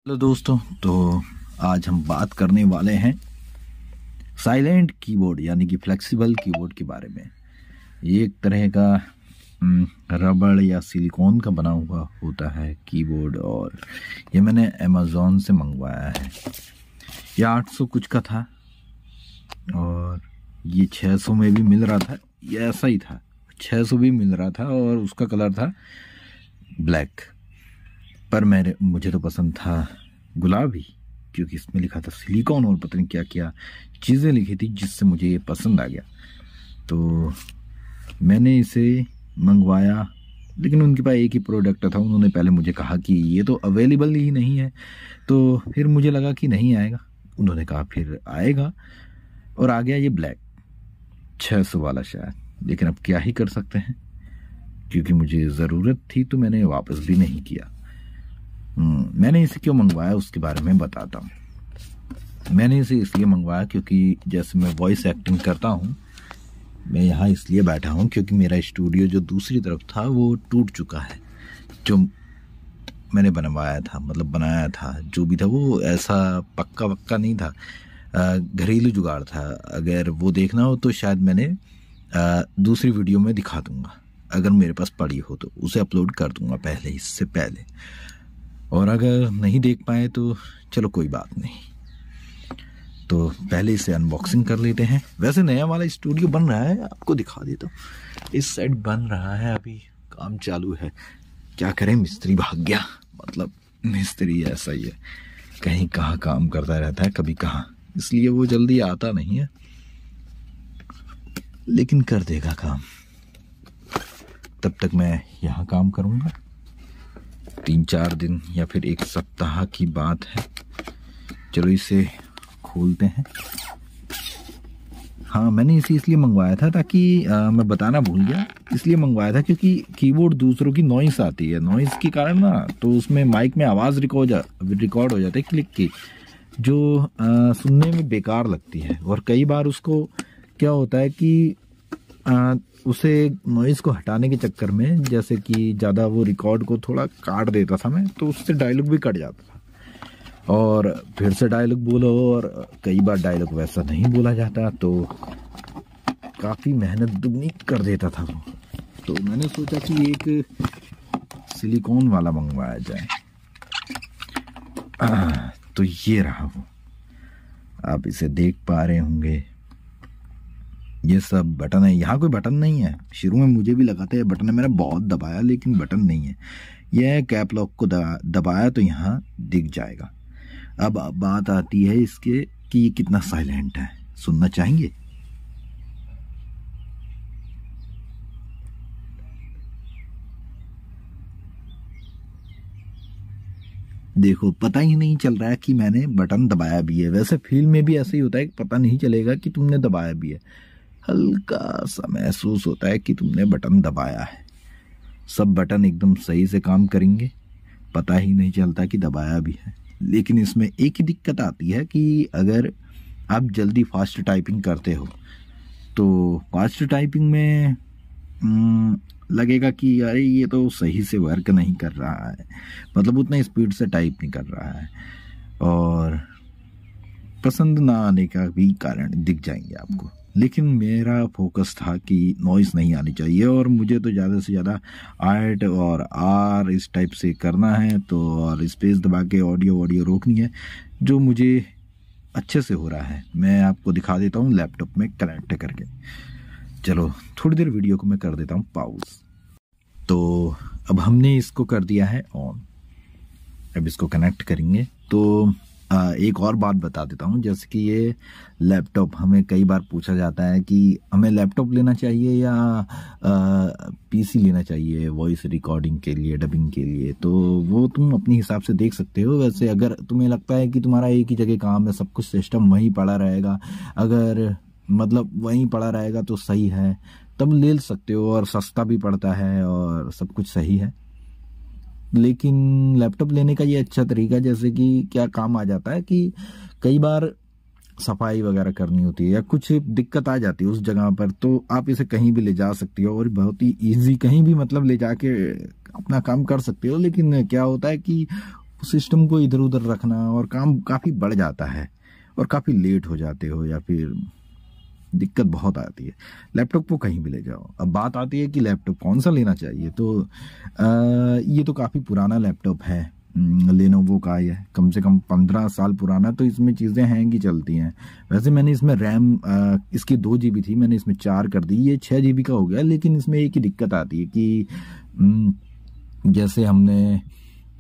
Hello दोस्तों, तो आज हम बात करने वाले हैं साइलेंट कीबोर्ड यानी कि फ्लेक्सिबल कीबोर्ड के बारे में। ये एक तरह का रबड़ या सिलिकॉन का बना हुआ होता है कीबोर्ड, और ये मैंने अमेज़ॉन से मंगवाया है। ये 800 कुछ का था और ये 600 में भी मिल रहा था। ये ऐसा ही था, 600 भी मिल रहा था और उसका कलर था ब्लैक, पर मुझे तो पसंद था गुलाबी, क्योंकि इसमें लिखा था सिलिकॉन और पता नहीं क्या क्या चीज़ें लिखी थी जिससे मुझे ये पसंद आ गया। तो मैंने इसे मंगवाया, लेकिन उनके पास एक ही प्रोडक्ट था। उन्होंने पहले मुझे कहा कि ये तो अवेलेबल ही नहीं है, तो फिर मुझे लगा कि नहीं आएगा। उन्होंने कहा फिर आएगा, और आ गया ये ब्लैक 600 वाला शायद। लेकिन अब क्या ही कर सकते हैं, क्योंकि मुझे ज़रूरत थी तो मैंने वापस भी नहीं किया। मैंने इसे क्यों मंगवाया उसके बारे में बताता हूँ। मैंने इसे इसलिए मंगवाया क्योंकि जैसे मैं वॉइस एक्टिंग करता हूँ, मैं यहाँ इसलिए बैठा हूँ क्योंकि मेरा स्टूडियो जो दूसरी तरफ था वो टूट चुका है। जो मैंने बनवाया था, मतलब बनाया था, जो भी था वो ऐसा पक्का नहीं था, घरेलू जुगाड़ था। अगर वो देखना हो तो शायद मैंने दूसरी वीडियो में दिखा दूँगा, अगर मेरे पास पड़ी हो तो उसे अपलोड कर दूँगा पहले, इससे पहले। और अगर नहीं देख पाए तो चलो कोई बात नहीं। तो पहले इसे अनबॉक्सिंग कर लेते हैं। वैसे नया वाला स्टूडियो बन रहा है, आपको दिखा देता हूँ। इस साइड बन रहा है, अभी काम चालू है। क्या करें, मिस्त्री भाग गया। मतलब मिस्त्री ऐसा ही है, कहीं कहाँ काम करता रहता है, कभी कहाँ, इसलिए वो जल्दी आता नहीं है, लेकिन कर देगा काम। तब तक मैं यहाँ काम करूँगा। 3-4 दिन या फिर 1 सप्ताह की बात है। चलो इसे खोलते हैं। हाँ, मैंने इसे इसलिए मंगवाया था ताकि मैं बताना भूल गया, इसलिए मंगवाया था क्योंकि कीबोर्ड दूसरों की नॉइस आती है। नॉइस के कारण ना, तो उसमें माइक में आवाज़ रिकॉर्ड हो जाती है क्लिक की, जो सुनने में बेकार लगती है। और कई बार उसको क्या होता है कि उसे नॉइज़ को हटाने के चक्कर में, जैसे कि ज़्यादा वो रिकॉर्ड को थोड़ा काट देता था मैं, तो उससे डायलॉग भी कट जाता था और फिर से डायलॉग बोलो, और कई बार डायलॉग वैसा नहीं बोला जाता, तो काफ़ी मेहनत दुगनी कर देता था वो। तो मैंने सोचा कि एक सिलिकॉन वाला मंगवाया जाए। तो ये रहा वो, आप इसे देख पा रहे होंगे। ये सब बटन है, यहाँ कोई बटन नहीं है। शुरू में मुझे भी लगा था ये बटन है, मैंने बहुत दबाया लेकिन बटन नहीं है। यह कैप लॉक को दबाया तो यहाँ दिख जाएगा। अब बात आती है इसके कि ये कितना साइलेंट है, सुनना चाहेंगे? देखो, पता ही नहीं चल रहा है कि मैंने बटन दबाया भी है। वैसे फील में भी ऐसे ही होता है कि पता नहीं चलेगा कि तुमने दबाया भी है, हल्का सा महसूस होता है कि तुमने बटन दबाया है। सब बटन एकदम सही से काम करेंगे, पता ही नहीं चलता कि दबाया भी है। लेकिन इसमें एक ही दिक्कत आती है कि अगर आप जल्दी फास्ट टाइपिंग करते हो तो फास्ट टाइपिंग में लगेगा कि अरे ये तो सही से वर्क नहीं कर रहा है, मतलब उतना स्पीड से टाइप नहीं कर रहा है, और पसंद ना आने का भी कारण दिख जाएंगे आपको। लेकिन मेरा फोकस था कि नॉइज़ नहीं आनी चाहिए, और मुझे तो ज़्यादा से ज़्यादा आर्ट और आर इस टाइप से करना है, तो और स्पेस दबा के ऑडियो रोकनी है, जो मुझे अच्छे से हो रहा है। मैं आपको दिखा देता हूँ लैपटॉप में कनेक्ट करके। चलो थोड़ी देर वीडियो को मैं कर देता हूँ पॉज। तो अब हमने इसको कर दिया है ऑन, अब इसको कनेक्ट करेंगे। तो एक और बात बता देता हूँ, जैसे कि ये लैपटॉप, हमें कई बार पूछा जाता है कि हमें लैपटॉप लेना चाहिए या पीसी लेना चाहिए वॉइस रिकॉर्डिंग के लिए, डबिंग के लिए। तो वो तुम अपने हिसाब से देख सकते हो। वैसे अगर तुम्हें लगता है कि तुम्हारा एक ही जगह काम है, सब कुछ सिस्टम वहीं पड़ा रहेगा, अगर मतलब वहीं पड़ा रहेगा तो सही है, तब ले सकते हो, और सस्ता भी पड़ता है और सब कुछ सही है। लेकिन लैपटॉप लेने का ये अच्छा तरीका, जैसे कि क्या काम आ जाता है कि कई बार सफाई वगैरह करनी होती है या कुछ दिक्कत आ जाती है उस जगह पर, तो आप इसे कहीं भी ले जा सकती हो और बहुत ही इजी कहीं भी मतलब ले जाके अपना काम कर सकते हो। लेकिन क्या होता है कि सिस्टम को इधर उधर रखना और काम काफ़ी बढ़ जाता है और काफ़ी लेट हो जाते हो या फिर दिक्कत बहुत आती है। लैपटॉप को कहीं भी ले जाओ। अब बात आती है कि लैपटॉप कौन सा लेना चाहिए, तो ये तो काफ़ी पुराना लैपटॉप है, लेनोवो का है, कम से कम 15 साल पुराना, तो इसमें चीज़ें हैंग ही चलती हैं। वैसे मैंने इसमें रैम इसकी 2 GB थी, मैंने इसमें 4 कर दी, ये 6 GB का हो गया। लेकिन इसमें एक ही दिक्कत आती है कि जैसे हमने,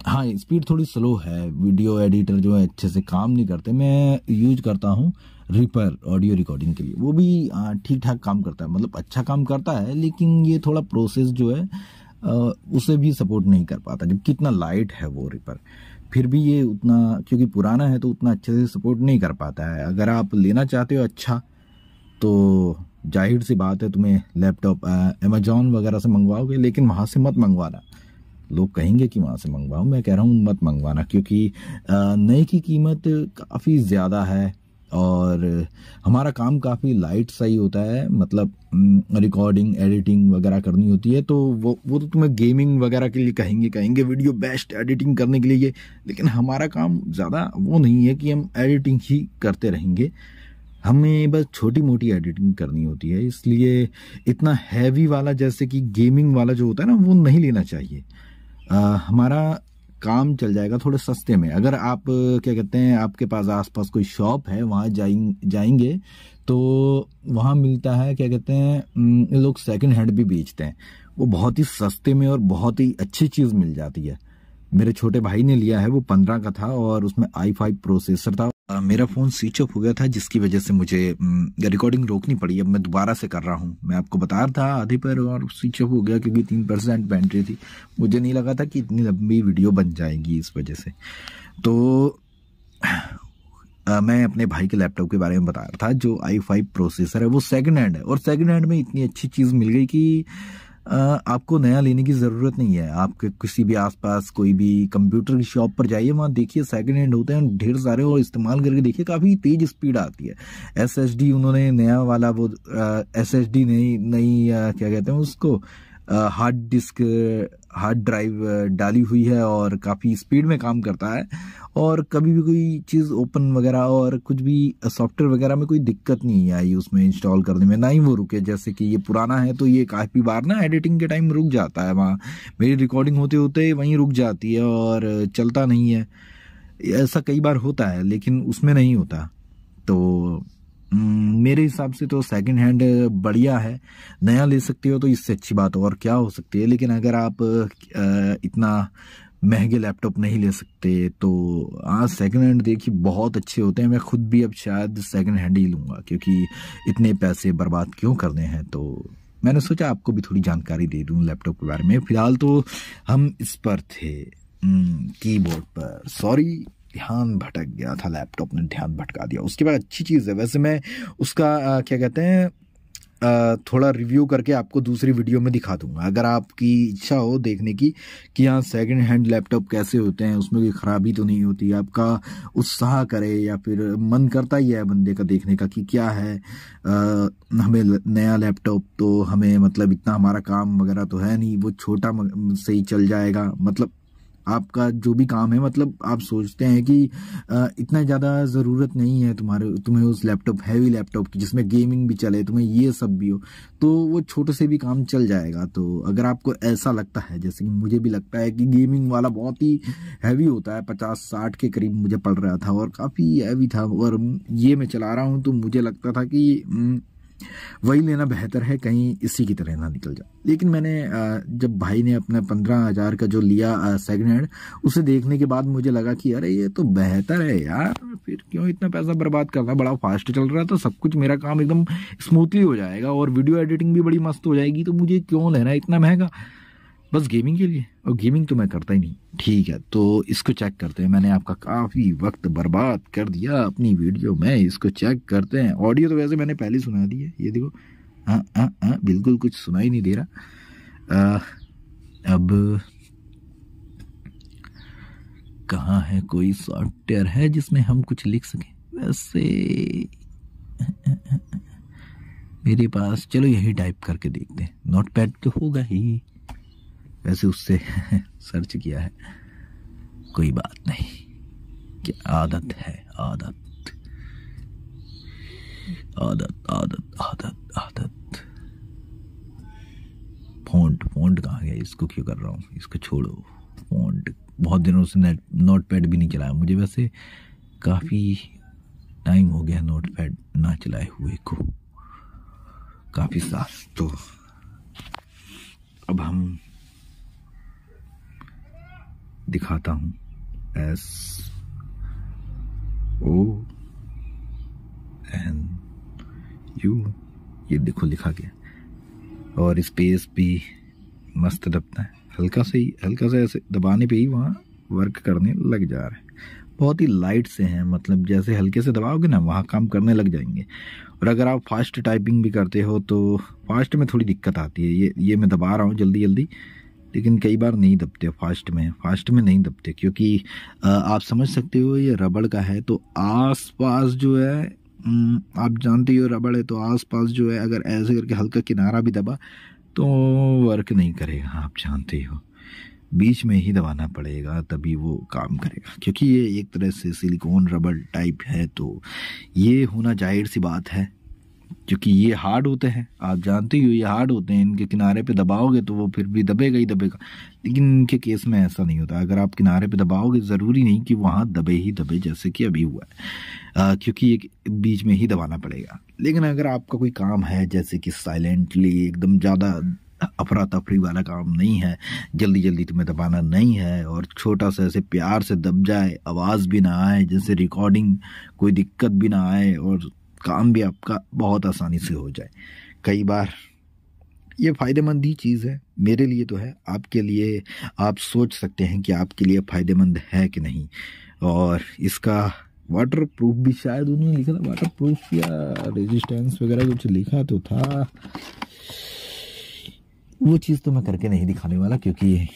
हाँ, स्पीड थोड़ी स्लो है, वीडियो एडिटर जो है अच्छे से काम नहीं करते। मैं यूज करता हूँ रिपर ऑडियो रिकॉर्डिंग के लिए, वो भी ठीक ठाक काम करता है, मतलब अच्छा काम करता है, लेकिन ये थोड़ा प्रोसेस जो है उसे भी सपोर्ट नहीं कर पाता, जब कितना लाइट है वो रिपर, फिर भी ये उतना, क्योंकि पुराना है तो उतना अच्छे से सपोर्ट नहीं कर पाता है। अगर आप लेना चाहते हो अच्छा, तो जाहिर सी बात है तुम्हें लैपटॉप अमेजॉन वगैरह से मंगवाओगे, लेकिन वहाँ से मत मंगवाना। लोग कहेंगे कि वहाँ से मंगवाओ, मैं कह रहा हूँ मत मंगवाना, क्योंकि नए की कीमत काफ़ी ज़्यादा है और हमारा काम काफ़ी लाइट सा ही होता है, मतलब रिकॉर्डिंग एडिटिंग वगैरह करनी होती है, तो वो तो तुम्हें गेमिंग वगैरह के लिए कहेंगे वीडियो बेस्ट एडिटिंग करने के लिए, लेकिन हमारा काम ज़्यादा वो नहीं है कि हम एडिटिंग ही करते रहेंगे, हमें बस छोटी मोटी एडिटिंग करनी होती है। इसलिए इतना हैवी वाला जैसे कि गेमिंग वाला जो होता है ना, वो नहीं लेना चाहिए। हमारा काम चल जाएगा थोड़े सस्ते में। अगर आप क्या कहते हैं, आपके पास आसपास कोई शॉप है, वहाँ जाएंगे तो वहाँ मिलता है, क्या कहते हैं, लोग सेकंड हैंड भी बेचते हैं, वो बहुत ही सस्ते में और बहुत ही अच्छी चीज़ मिल जाती है। मेरे छोटे भाई ने लिया है, वो 15 का था और उसमें i5 प्रोसेसर था। मेरा फ़ोन स्विच ऑफ हो गया था, जिसकी वजह से मुझे रिकॉर्डिंग रोकनी पड़ी। अब मैं दोबारा से कर रहा हूँ, मैं आपको बता रहा था आधे पर और स्विच ऑफ हो गया क्योंकि 3% बैटरी थी। मुझे नहीं लगा था कि इतनी लंबी वीडियो बन जाएगी इस वजह से। तो मैं अपने भाई के लैपटॉप के बारे में बता रहा था, जो i5 प्रोसेसर है वो सेकंड हैंड है, और सेकंड हैंड में इतनी अच्छी चीज़ मिल गई कि आपको नया लेने की ज़रूरत नहीं है। आपके किसी भी आसपास कोई भी कंप्यूटर की शॉप पर जाइए, वहाँ देखिए सेकंड हैंड होते हैं ढेर सारे, और इस्तेमाल करके देखिए, काफ़ी तेज स्पीड आती है। SSD उन्होंने नया वाला वो SSD नई क्या कहते हैं उसको, हार्ड ड्राइव डाली हुई है और काफ़ी स्पीड में काम करता है, और कभी भी कोई चीज़ ओपन वगैरह और कुछ भी सॉफ्टवेयर वगैरह में कोई दिक्कत नहीं आई उसमें इंस्टॉल करने में, ना ही वो रुके। जैसे कि ये पुराना है तो ये काफ़ी बार ना एडिटिंग के टाइम रुक जाता है, वहाँ मेरी रिकॉर्डिंग होते होते वहीं रुक जाती है और चलता नहीं है। ऐसा कई बार होता है, लेकिन उसमें नहीं होता। तो मेरे हिसाब से तो सेकंड हैंड बढ़िया है, नया ले सकते हो तो इससे अच्छी बात और क्या हो सकती है। लेकिन अगर आप इतना महंगे लैपटॉप नहीं ले सकते तो आज सेकंड हैंड देखिए बहुत अच्छे होते हैं। मैं खुद भी अब शायद सेकंड हैंड ही लूँगा, क्योंकि इतने पैसे बर्बाद क्यों करने हैं। तो मैंने सोचा आपको भी थोड़ी जानकारी दे दूँ लैपटॉप के बारे में। फिलहाल तो हम इस पर थे, कीबोर्ड पर। सॉरी, ध्यान भटक गया था, लैपटॉप ने ध्यान भटका दिया। उसके बाद अच्छी चीज़ है, वैसे मैं उसका क्या कहते हैं थोड़ा रिव्यू करके आपको दूसरी वीडियो में दिखा दूंगा, अगर आपकी इच्छा हो देखने की कि हाँ सेकंड हैंड लैपटॉप कैसे होते हैं, उसमें कोई ख़राबी तो नहीं होती, आपका उत्साह करे या फिर मन करता ही है बंदे का देखने का कि क्या है। हमें नया लैपटॉप तो हमें मतलब इतना हमारा काम वगैरह तो है नहीं, वो छोटा से ही चल जाएगा। मतलब आपका जो भी काम है, मतलब आप सोचते हैं कि इतना ज़्यादा ज़रूरत नहीं है तुम्हें उस लैपटॉप, हैवी लैपटॉप की जिसमें गेमिंग भी चले, तुम्हें ये सब भी हो, तो वो छोटे से भी काम चल जाएगा। तो अगर आपको ऐसा लगता है, जैसे कि मुझे भी लगता है कि गेमिंग वाला बहुत ही हैवी होता है, 50-60 के करीब मुझे पड़ रहा था और काफ़ी हैवी था, और ये मैं चला रहा हूँ तो मुझे लगता था कि वही लेना बेहतर है, कहीं इसी की तरह ना निकल जाए। लेकिन मैंने जब भाई ने अपना 15,000 का जो लिया सेकंड हैंड, उसे देखने के बाद मुझे लगा कि अरे ये तो बेहतर है यार, फिर क्यों इतना पैसा बर्बाद करना। बड़ा फास्ट चल रहा है तो सब कुछ मेरा काम एकदम स्मूथली हो जाएगा और वीडियो एडिटिंग भी बड़ी मस्त हो जाएगी, तो मुझे क्यों लेना है इतना महंगा बस गेमिंग के लिए, और गेमिंग तो मैं करता ही नहीं। ठीक है, तो इसको चेक करते हैं। मैंने आपका काफ़ी वक्त बर्बाद कर दिया अपनी वीडियो में, इसको चेक करते हैं। ऑडियो तो वैसे मैंने पहले सुना दी है, ये देखो, हाँ बिल्कुल कुछ सुनाई नहीं दे रहा। अब कहाँ है कोई सॉफ्टवेयर है जिसमें हम कुछ लिख सकें? वैसे मेरे पास, चलो यही टाइप करके देखते हैं, नोटपैड तो होगा ही, वैसे उससे सर्च किया है। कोई बात नहीं, कि आदत है, आदत आदत आदत आदत आदत। फ़ॉन्ट कहाँ गया? इसको क्यों कर रहा हूँ? इसको छोड़ो। फ़ॉन्ट बहुत दिनों से नोटपैड भी नहीं चलाया। मुझे वैसे काफ़ी टाइम हो गया नोटपैड ना चलाए हुए को, काफ़ी साल। तो अब हम दिखाता हूँ SONU, ये देखो लिखा गया, और स्पेस भी मस्त दबता है। हल्का सा ऐसे दबाने पे ही वहाँ वर्क करने लग जा रहा है। बहुत ही लाइट से हैं, मतलब जैसे हल्के से दबाओगे ना वहाँ काम करने लग जाएंगे। और अगर आप फास्ट टाइपिंग भी करते हो तो फास्ट में थोड़ी दिक्कत आती है। ये मैं दबा रहा हूँ जल्दी जल्दी, लेकिन कई बार नहीं दबते फास्ट में नहीं दबते, क्योंकि आप समझ सकते हो ये रबड़ का है। तो आसपास जो है आप जानते हो रबड़ है, तो आसपास जो है अगर ऐसे करके हल्का किनारा भी दबा तो वर्क नहीं करेगा। आप जानते हो बीच में ही दबाना पड़ेगा तभी वो काम करेगा, क्योंकि ये एक तरह से सिलिकॉन रबड़ टाइप है। तो ये होना जाहिर सी बात है, क्योंकि ये हार्ड होते हैं। आप जानते हो ये हार्ड होते हैं, इनके किनारे पे दबाओगे तो वो फिर भी दबेगा ही दबेगा। लेकिन इनके केस में ऐसा नहीं होता। अगर आप किनारे पे दबाओगे ज़रूरी नहीं कि वहाँ दबे ही दबे, जैसे कि अभी हुआ है, क्योंकि ये बीच में ही दबाना पड़ेगा। लेकिन अगर आपका कोई काम है जैसे कि साइलेंटली एकदम ज़्यादा अफरा तफरी वाला काम नहीं है, जल्दी जल्दी तुम्हें दबाना नहीं है, और छोटा सा ऐसे प्यार से दब जाए, आवाज़ भी ना आए, जैसे रिकॉर्डिंग कोई दिक्कत भी ना आए, और काम भी आपका बहुत आसानी से हो जाए। कई बार ये फ़ायदेमंद ही चीज़ है, मेरे लिए तो है। आपके लिए आप सोच सकते हैं कि आपके लिए फ़ायदेमंद है कि नहीं। और इसका वाटर प्रूफ भी शायद उन्होंने लिखा था, वाटर प्रूफ या रेजिस्टेंस वगैरह कुछ लिखा तो था। वो चीज़ तो मैं करके नहीं दिखाने वाला, क्योंकि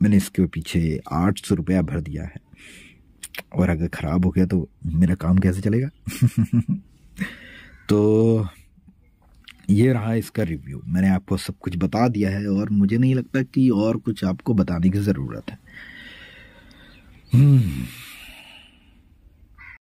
मैंने इसके पीछे 800 रुपया भर दिया है, और अगर ख़राब हो गया तो मेरा काम कैसे चलेगा। तो ये रहा इसका रिव्यू। मैंने आपको सब कुछ बता दिया है, और मुझे नहीं लगता कि और कुछ आपको बताने की ज़रूरत है।